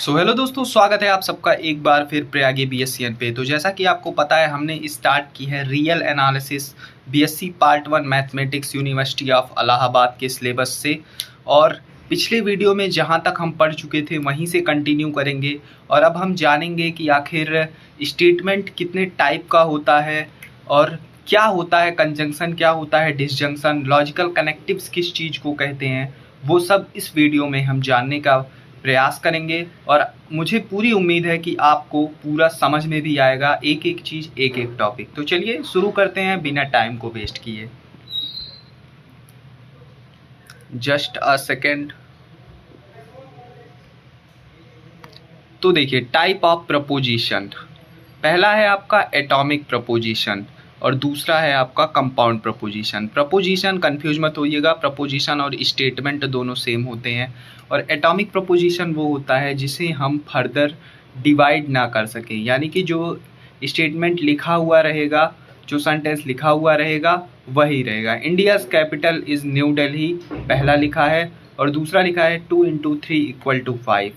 Hello दोस्तों, स्वागत है आप सबका एक बार फिर प्रयागी बीएससीएन पे। तो जैसा कि आपको पता है, हमने स्टार्ट की है real analysis BSc part 1 mathematics university of Allahabad के सिलेबस से। और पिछले वीडियो में जहां तक हम पढ़ चुके थे वहीं से कंटिन्यू करेंगे। और अब हम जानेंगे कि आखिर स्टेटमेंट कितने टाइप का होता है और क्या होता है कंजंक्शन, क्या होता है डिसजंक्शन, लॉजिकल कनेक्टिव्स किस चीज़ को कहते हैं, वो सब इस वीडियो में हम जानने का प्रयास करेंगे। और मुझे पूरी उम्मीद है कि आपको पूरा समझ में भी आएगा, एक एक चीज़, एक एक टॉपिक। तो चलिए शुरू करते हैं बिना टाइम को वेस्ट किए। Just a second. तो देखिए, टाइप ऑफ प्रपोजिशन, पहला है आपका एटॉमिक प्रपोजिशन और दूसरा है आपका कंपाउंड प्रपोजिशन। प्रपोजिशन कंफ्यूज मत होइएगा, प्रपोजिशन और स्टेटमेंट दोनों सेम होते हैं। और एटॉमिक प्रपोजिशन वो होता है जिसे हम फर्दर डिवाइड ना कर सकें, यानी कि जो स्टेटमेंट लिखा हुआ रहेगा, जो सेंटेंस लिखा हुआ रहेगा वही रहेगा। India's capital is new Delhi पहला लिखा है और दूसरा लिखा है 2 × 3 = 5।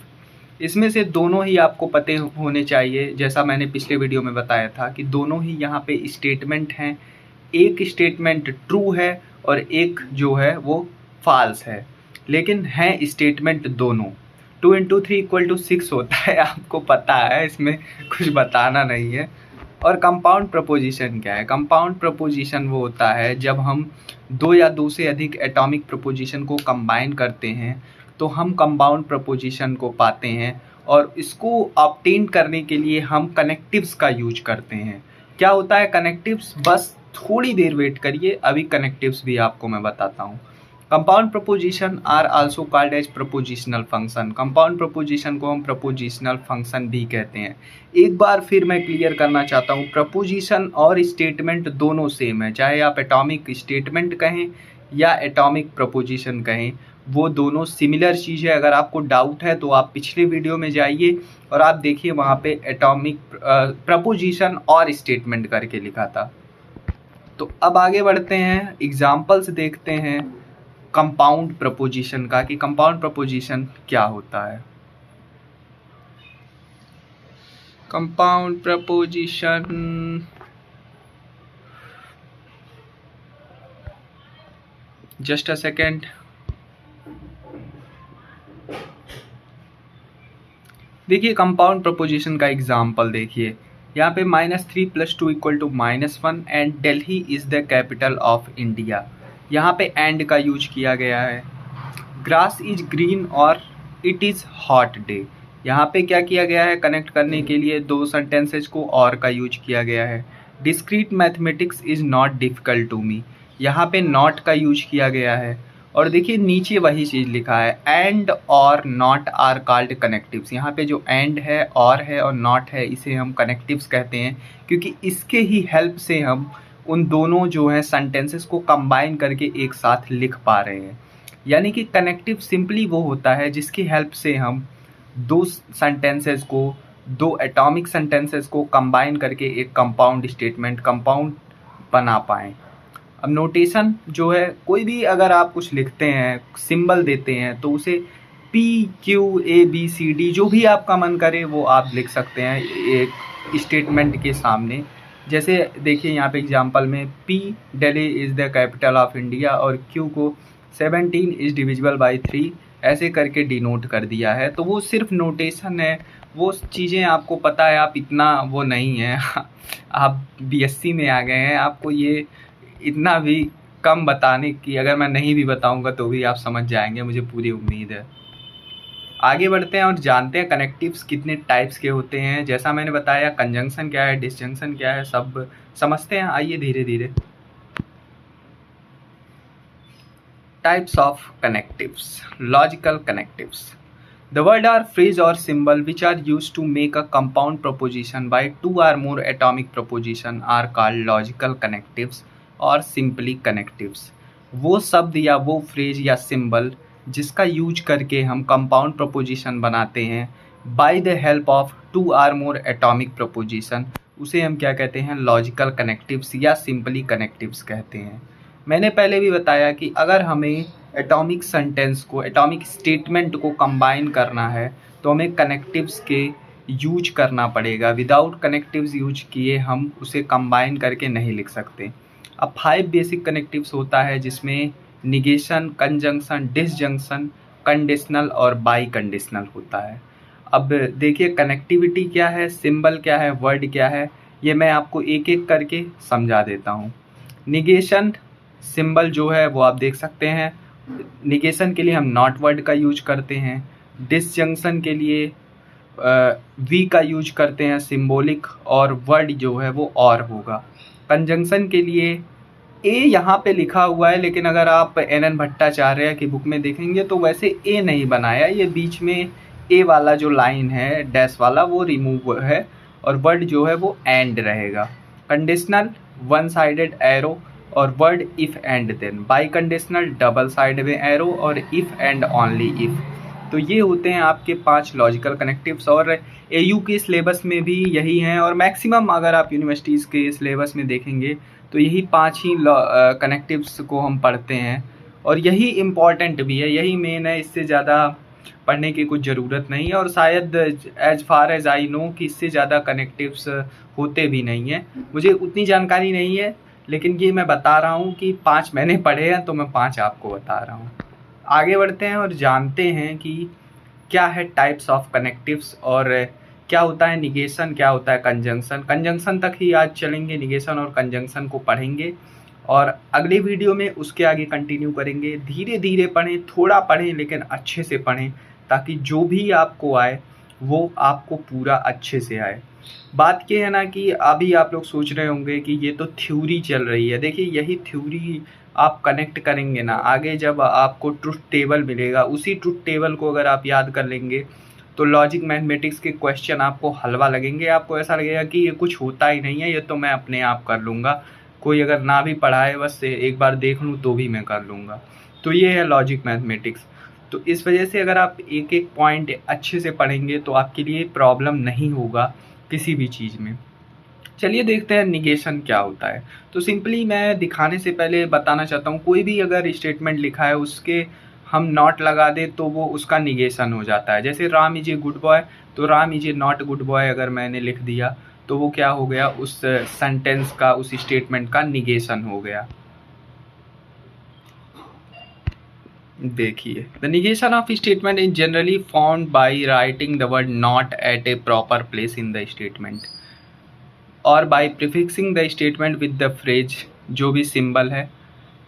इसमें से दोनों ही आपको पते होने चाहिए, जैसा मैंने पिछले वीडियो में बताया था कि दोनों ही यहाँ पे स्टेटमेंट हैं। एक स्टेटमेंट ट्रू है और एक जो है वो फॉल्स है, लेकिन हैं स्टेटमेंट दोनों। 2 × 3 = 6 होता है, आपको पता है, इसमें कुछ बताना नहीं है। और कंपाउंड प्रपोजिशन क्या है? कंपाउंड प्रपोजिशन वो होता है जब हम दो या दो से अधिक एटॉमिक प्रपोजिशन को कंबाइन करते हैं तो हम कंपाउंड प्रपोजिशन को पाते हैं। और इसको ऑब्टेन करने के लिए हम कनेक्टिव्स का यूज करते हैं। क्या होता है कनेक्टिव्स? बस थोड़ी देर वेट करिए, अभी कनेक्टिव्स भी आपको मैं बताता हूँ। Compound proposition are also called as propositional function. Compound proposition को हम प्रपोजिशनल फंक्शन भी कहते हैं। एक बार फिर मैं क्लियर करना चाहता हूँ, प्रपोजिशन और स्टेटमेंट दोनों सेम है, चाहे आप एटॉमिक स्टेटमेंट कहें या एटॉमिक प्रपोजिशन कहें, वो दोनों सिमिलर चीज़ है। अगर आपको डाउट है तो आप पिछले वीडियो में जाइए और आप देखिए, वहाँ पे एटॉमिक प्रपोजिशन और स्टेटमेंट करके लिखा था। तो अब आगे बढ़ते हैं, एग्जाम्पल्स देखते हैं कंपाउंड प्रपोजिशन का कि कंपाउंड प्रपोजिशन क्या होता है। Compound preposition, just a second. देखिए, कंपाउंड प्रपोजिशन का एग्जाम्पल देखिए, यहाँ पे -3 + 2 = -1 and Delhi is the capital of India. यहाँ पे एंड का यूज किया गया है। ग्रास इज ग्रीन और इट इज़ हॉट डे। यहाँ पे क्या किया गया है? कनेक्ट करने के लिए दो सेंटेंसेज को और का यूज किया गया है। Discrete mathematics is not difficult to me, यहाँ पे नॉट का यूज किया गया है। और देखिए नीचे वही चीज़ लिखा है, एंड और नॉट आर कॉल्ड कनेक्टिव्स। यहाँ पे जो एंड है और नॉट है, इसे हम कनेक्टिव्स कहते हैं, क्योंकि इसके ही हेल्प से हम उन दोनों जो है सेंटेंसेस को कंबाइन करके एक साथ लिख पा रहे हैं। यानी कि कनेक्टिव सिंपली वो होता है जिसकी हेल्प से हम दो सेंटेंसेस को, दो एटॉमिक सेंटेंसेस को कंबाइन करके एक कंपाउंड स्टेटमेंट, कंपाउंड बना पाएँ। अब नोटेशन जो है, कोई भी अगर आप कुछ लिखते हैं, सिंबल देते हैं, तो उसे PQABCD जो भी आपका मन करे वो आप लिख सकते हैं एक स्टेटमेंट के सामने। जैसे देखिए यहाँ पे एग्जांपल में P, Delhi is the capital of India, और Q को 17 इज़ डिविजिबल बाई 3 ऐसे करके डिनोट कर दिया है। तो वो सिर्फ नोटेशन है, वो चीज़ें आपको पता है, आप इतना वो नहीं है आप BSc में आ गए हैं, आपको ये इतना भी कम बताने की, अगर मैं नहीं भी बताऊंगा तो भी आप समझ जाएंगे, मुझे पूरी उम्मीद है। आगे बढ़ते हैं और जानते हैं कनेक्टिव्स कितने टाइप्स के होते हैं। जैसा मैंने बताया, कंजंक्शन क्या है, डिसजंक्शन क्या है, सब समझते हैं। आइए धीरे धीरे। Types of connectives, logical connectives. The word or phrase or symbol which are used to make a compound proposition by two or more atomic proposition are called logical connectives और simply connectives। वो शब्द या वो phrase या symbol जिसका use करके हम compound proposition बनाते हैं by the help of two or more atomic proposition, उसे हम क्या कहते हैं? लॉजिकल कनेक्टिव्स या सिंपली कनेक्टिव्स कहते हैं। मैंने पहले भी बताया कि अगर हमें एटॉमिक सेंटेंस को, एटॉमिक स्टेटमेंट को कंबाइन करना है तो हमें कनेक्टिव्स के यूज करना पड़ेगा। विदाउट कनेक्टिव्स यूज किए हम उसे कंबाइन करके नहीं लिख सकते। अब 5 बेसिक कनेक्टिव्स होता है जिसमें निगेशन, कंजंक्शन, डिसजंक्शन, कंडीशनल और बाई कंडीशनल होता है। अब देखिए कनेक्टिविटी क्या है, सिंबल क्या है, वर्ड क्या है, ये मैं आपको एक एक करके समझा देता हूँ। निगेशन सिंबल जो है वो आप देख सकते हैं। निगेशन के लिए हम नॉट वर्ड का यूज करते हैं। डिसजंक्शन के लिए वी का यूज करते हैं सिंबॉलिक, और वर्ड जो है वो और होगा। कंजंक्शन के लिए ए यहाँ पे लिखा हुआ है, लेकिन अगर आप NN भट्टाचार्य की बुक में देखेंगे तो वैसे ए नहीं बनाया, ये बीच में ए वाला जो लाइन है डैश वाला वो रिमूव है, और वर्ड जो है वो एंड रहेगा। कंडीशनल वन साइडेड एरो, और word if and then. Biconditional double side में एरो, और इफ़ एंड ओनली इफ़। तो ये होते हैं आपके 5 लॉजिकल कनेक्टिव्स, और AU के सिलेबस में भी यही हैं, और मैक्सिमम अगर आप यूनिवर्सिटीज़ के सिलेबस में देखेंगे तो यही 5 ही कनेक्टिव्स को हम पढ़ते हैं, और यही इम्पॉर्टेंट भी है, यही मेन है। इससे ज़्यादा पढ़ने की कुछ ज़रूरत नहीं है, और शायद as far as I know कि इससे ज़्यादा कनेक्टिव्स होते भी नहीं हैं। मुझे उतनी जानकारी नहीं है, लेकिन ये मैं बता रहा हूँ कि 5 मैंने पढ़े हैं तो मैं 5 आपको बता रहा हूँ। आगे बढ़ते हैं और जानते हैं कि क्या है टाइप्स ऑफ कनेक्टिव्स, और क्या होता है निगेशन, क्या होता है कंजंक्शन। कंजंक्शन तक ही आज चलेंगे, निगेशन और कंजंक्शन को पढ़ेंगे, और अगले वीडियो में उसके आगे कंटिन्यू करेंगे। धीरे धीरे पढ़ें, थोड़ा पढ़ें, लेकिन अच्छे से पढ़ें, ताकि जो भी आपको आए वो आपको पूरा अच्छे से आए। बात ये है ना कि अभी आप लोग सोच रहे होंगे कि ये तो थ्योरी चल रही है। देखिए यही थ्योरी आप कनेक्ट करेंगे ना, आगे जब आपको ट्रुथ टेबल मिलेगा, उसी ट्रुथ टेबल को अगर आप याद कर लेंगे तो लॉजिक मैथमेटिक्स के क्वेश्चन आपको हलवा लगेंगे। आपको ऐसा लगेगा कि ये कुछ होता ही नहीं है, ये तो मैं अपने आप कर लूँगा, कोई अगर ना भी पढ़ाए बस एक बार देख लूँ तो भी मैं कर लूँगा। तो ये है लॉजिक मैथमेटिक्स। तो इस वजह से अगर आप एक एक पॉइंट अच्छे से पढ़ेंगे तो आपके लिए प्रॉब्लम नहीं होगा किसी भी चीज़ में। चलिए देखते हैं निगेशन क्या होता है। तो सिंपली मैं दिखाने से पहले बताना चाहता हूँ, कोई भी अगर स्टेटमेंट लिखा है उसके हम नॉट लगा दें तो वो उसका निगेशन हो जाता है। जैसे Ram is a good boy, तो Ram is a not good boy अगर मैंने लिख दिया तो वो क्या हो गया, उस सेंटेंस का, उस स्टेटमेंट का निगेशन हो गया। देखिए the negation of statement is generally found by writing the word not at a proper place in the statement, और by prefixing the statement with the phrase, जो भी सिंबल है,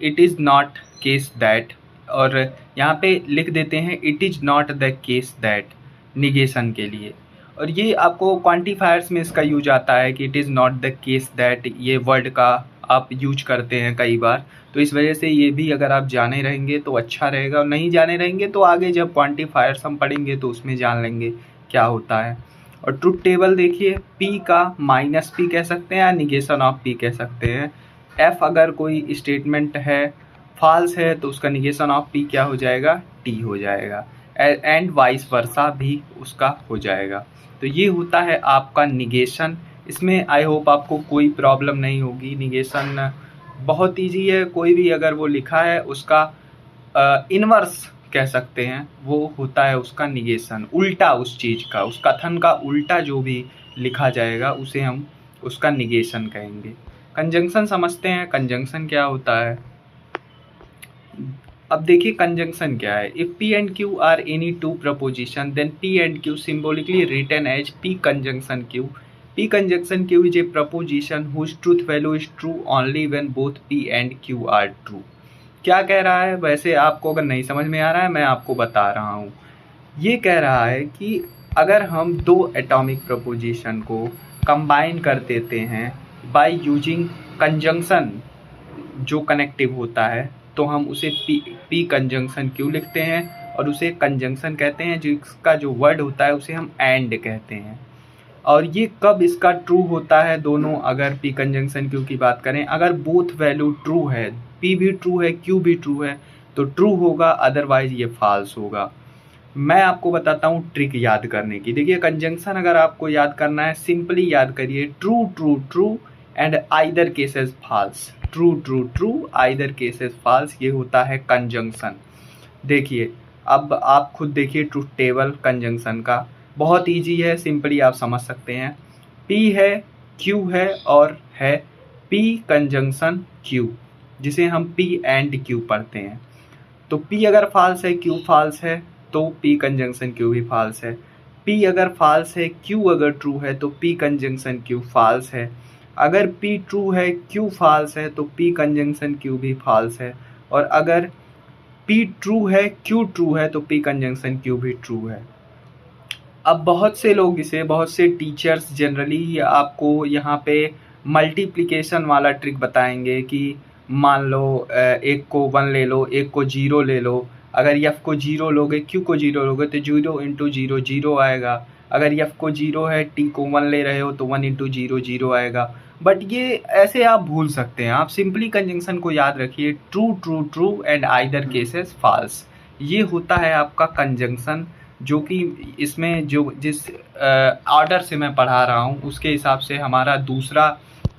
it is not case that, और यहाँ पे लिख देते हैं it is not the case that negation के लिए। और ये आपको क्वांटिफायर्स में इसका यूज आता है कि it is not the case that, ये वर्ड का आप यूज करते हैं कई बार। तो इस वजह से ये भी अगर आप जाने रहेंगे तो अच्छा रहेगा, और नहीं जाने रहेंगे तो आगे जब क्वांटिफायर्स हम पढ़ेंगे तो उसमें जान लेंगे क्या होता है। और ट्रुथ टेबल देखिए, P का माइनस P कह सकते हैं या निगेशन ऑफ P कह सकते हैं। F अगर कोई स्टेटमेंट है फॉल्स है तो उसका निगेशन ऑफ P क्या हो जाएगा, T हो जाएगा, एंड वाइस वर्सा भी उसका हो जाएगा। तो ये होता है आपका निगेशन। इसमें आई होप आपको कोई प्रॉब्लम नहीं होगी। निगेशन बहुत ईजी है, कोई भी अगर वो लिखा है उसका इनवर्स कह सकते हैं, वो होता है उसका निगेशन, उल्टा उस चीज़ का, उस कथन का उल्टा जो भी लिखा जाएगा उसे हम उसका निगेशन कहेंगे। कंजंक्शन समझते हैं, कंजंक्शन क्या होता है। अब देखिए कंजंक्शन क्या है। If P and Q are any two proposition then P and Q symbolically written as P conjunction Q। P conjunction Q is a proposition whose truth value is true only when both P and Q are true। क्या कह रहा है, वैसे आपको अगर नहीं समझ में आ रहा है मैं आपको बता रहा हूँ। ये कह रहा है कि अगर हम दो एटॉमिक प्रपोजिशन को कंबाइन कर देते हैं बाय यूजिंग कंजंक्शन, जो कनेक्टिव होता है, तो हम उसे P कंजंक्शन Q लिखते हैं, और उसे कंजंक्शन कहते हैं। जिसका जो वर्ड होता है उसे हम एंड कहते हैं। और ये कब इसका ट्रू होता है, दोनों अगर P कंजंक्शन Q की बात करें, अगर बोथ वैल्यू ट्रू है, P भी ट्रू है Q भी ट्रू है तो ट्रू होगा, अदरवाइज ये फॉल्स होगा। मैं आपको बताता हूँ ट्रिक याद करने की। देखिए कंजंक्शन अगर आपको याद करना है, सिंपली याद करिए true true true and either cases false, true true true either cases false, ये होता है कंजंक्शन। देखिए अब आप खुद देखिए ट्रुथ टेबल कंजंक्शन का, बहुत ईजी है, सिंपली आप समझ सकते हैं। P है, Q है और है P कंजंक्शन Q, जिसे हम P एंड Q पढ़ते हैं। तो P अगर फॉल्स है, Q फॉल्स है, तो P कंजंक्शन Q भी फॉल्स है। P अगर फॉल्स है, Q अगर ट्रू है, तो P कंजंक्शन Q फॉल्स है। अगर P ट्रू है, Q फॉल्स है, तो P कंजंक्शन Q भी फॉल्स है। और अगर P ट्रू है, Q ट्रू है, तो P कंजंक्शन Q भी ट्रू है। अब बहुत से लोग इसे, बहुत से टीचर्स जनरली आपको यहाँ पे मल्टीप्लिकेशन वाला ट्रिक बताएंगे कि मान लो एक को 1 ले लो, एक को 0 ले लो। अगर F को 0 लोगे, Q को 0 लोगे तो 0 इंटू 0 0 आएगा। अगर F को 0 है, T को 1 ले रहे हो तो 1 इंटू 0 0 आएगा। बट ये ऐसे आप भूल सकते हैं। आप सिंपली कंजंक्शन को याद रखिए, true true true and either cases false. ये होता है आपका कंजंक्शन, जो कि इसमें जो जिस ऑर्डर से मैं पढ़ा रहा हूँ उसके हिसाब से हमारा दूसरा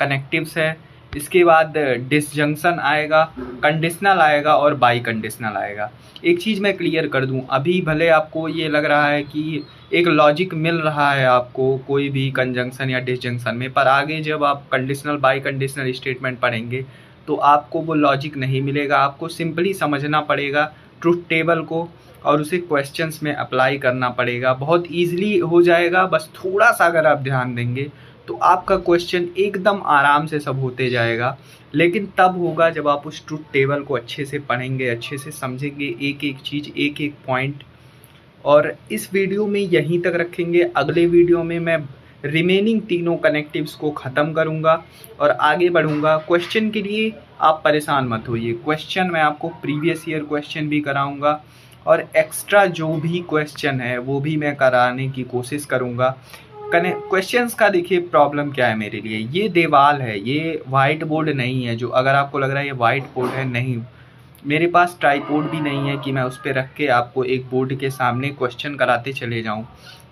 कनेक्टिव्स है। इसके बाद डिसजंक्शन आएगा, कंडीशनल आएगा और बाई कंडीशनल आएगा। एक चीज़ मैं क्लियर कर दूं, अभी भले आपको ये लग रहा है कि एक लॉजिक मिल रहा है आपको कोई भी कंजंक्शन या डिसजंक्शन में, पर आगे जब आप कंडीशनल बाई कंडीशनल स्टेटमेंट पढ़ेंगे तो आपको वो लॉजिक नहीं मिलेगा। आपको सिंपली समझना पड़ेगा ट्रुथ टेबल को और उसे क्वेश्चंस में अप्लाई करना पड़ेगा। बहुत ईजिली हो जाएगा, बस थोड़ा सा अगर आप ध्यान देंगे तो आपका क्वेश्चन एकदम आराम से सब होते जाएगा। लेकिन तब होगा जब आप उस ट्रुथ टेबल को अच्छे से पढ़ेंगे, अच्छे से समझेंगे, एक एक चीज़, एक एक पॉइंट। और इस वीडियो में यहीं तक रखेंगे। अगले वीडियो में मैं रिमेनिंग तीनों कनेक्टिव्स को ख़त्म करूंगा और आगे बढ़ूंगा। क्वेश्चन के लिए आप परेशान मत होइए, क्वेश्चन मैं आपको प्रीवियस ईयर क्वेश्चन भी कराऊंगा और एक्स्ट्रा जो भी क्वेश्चन है वो भी मैं कराने की कोशिश करूंगा। क्वेश्चंस का देखिए प्रॉब्लम क्या है मेरे लिए, ये दीवार है, ये वाइट बोर्ड नहीं है। जो अगर आपको लग रहा है ये वाइट बोर्ड है, नहीं, मेरे पास ट्राइपॉड भी नहीं है कि मैं उस पर रख के आपको एक बोर्ड के सामने क्वेश्चन कराते चले जाऊं।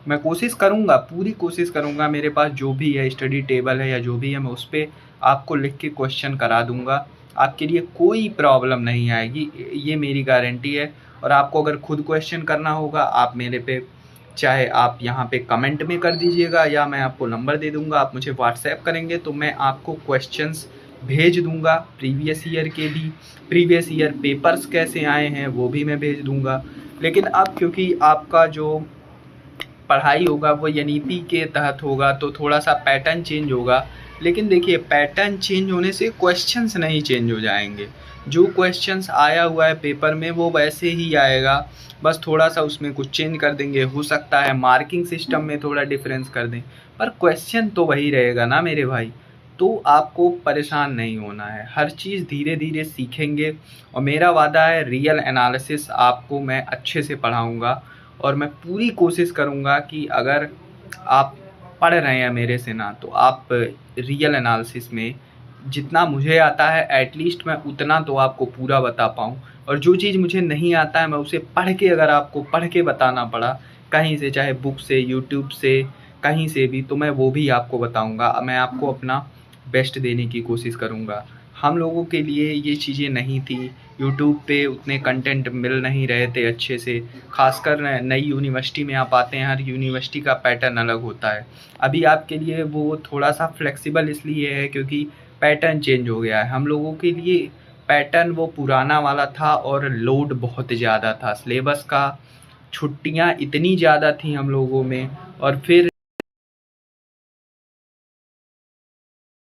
मैं कोशिश करूंगा, पूरी कोशिश करूंगा, मेरे पास जो भी है स्टडी टेबल है या जो भी है, मैं उस पर आपको लिख के क्वेश्चन करा दूंगा। आपके लिए कोई प्रॉब्लम नहीं आएगी, ये मेरी गारंटी है। और आपको अगर खुद क्वेश्चन करना होगा, आप मेरे पे चाहे आप यहाँ पे कमेंट में कर दीजिएगा या मैं आपको नंबर दे दूंगा, आप मुझे व्हाट्सएप करेंगे तो मैं आपको क्वेश्चंस भेज दूंगा। प्रीवियस ईयर के भी, प्रीवियस ईयर पेपर्स कैसे आए हैं वो भी मैं भेज दूंगा। लेकिन अब क्योंकि आपका जो पढ़ाई होगा वो एनईपी के तहत होगा तो थोड़ा सा पैटर्न चेंज होगा। लेकिन देखिए, पैटर्न चेंज होने से क्वेश्चंस नहीं चेंज हो जाएंगे। जो क्वेश्चंस आया हुआ है पेपर में वो वैसे ही आएगा, बस थोड़ा सा उसमें कुछ चेंज कर देंगे। हो सकता है मार्किंग सिस्टम में थोड़ा डिफरेंस कर दें, पर क्वेश्चन तो वही रहेगा ना मेरे भाई। तो आपको परेशान नहीं होना है, हर चीज़ धीरे धीरे सीखेंगे। और मेरा वादा है रियल एनालिसिस आपको मैं अच्छे से पढ़ाऊँगा और मैं पूरी कोशिश करूँगा कि अगर आप पढ़ रहे हैं मेरे से ना, तो आप रियल एनालिसिस में जितना मुझे आता है एटलीस्ट मैं उतना तो आपको पूरा बता पाऊँ। और जो चीज़ मुझे नहीं आता है मैं उसे पढ़ के, अगर आपको पढ़ के बताना पड़ा कहीं से, चाहे बुक से, यूट्यूब से, कहीं से भी, तो मैं वो भी आपको बताऊँगा। मैं आपको अपना बेस्ट देने की कोशिश करूँगा। हम लोगों के लिए ये चीज़ें नहीं थी, यूट्यूब पे उतने कंटेंट मिल नहीं रहे थे अच्छे से। खासकर नई यूनिवर्सिटी में आप आते हैं, हर यूनिवर्सिटी का पैटर्न अलग होता है। अभी आपके लिए वो थोड़ा सा फ्लेक्सिबल इसलिए है क्योंकि पैटर्न चेंज हो गया है। हम लोगों के लिए पैटर्न वो पुराना वाला था और लोड बहुत ज़्यादा था सिलेबस का, छुट्टियाँ इतनी ज़्यादा थी हम लोगों में। और फिर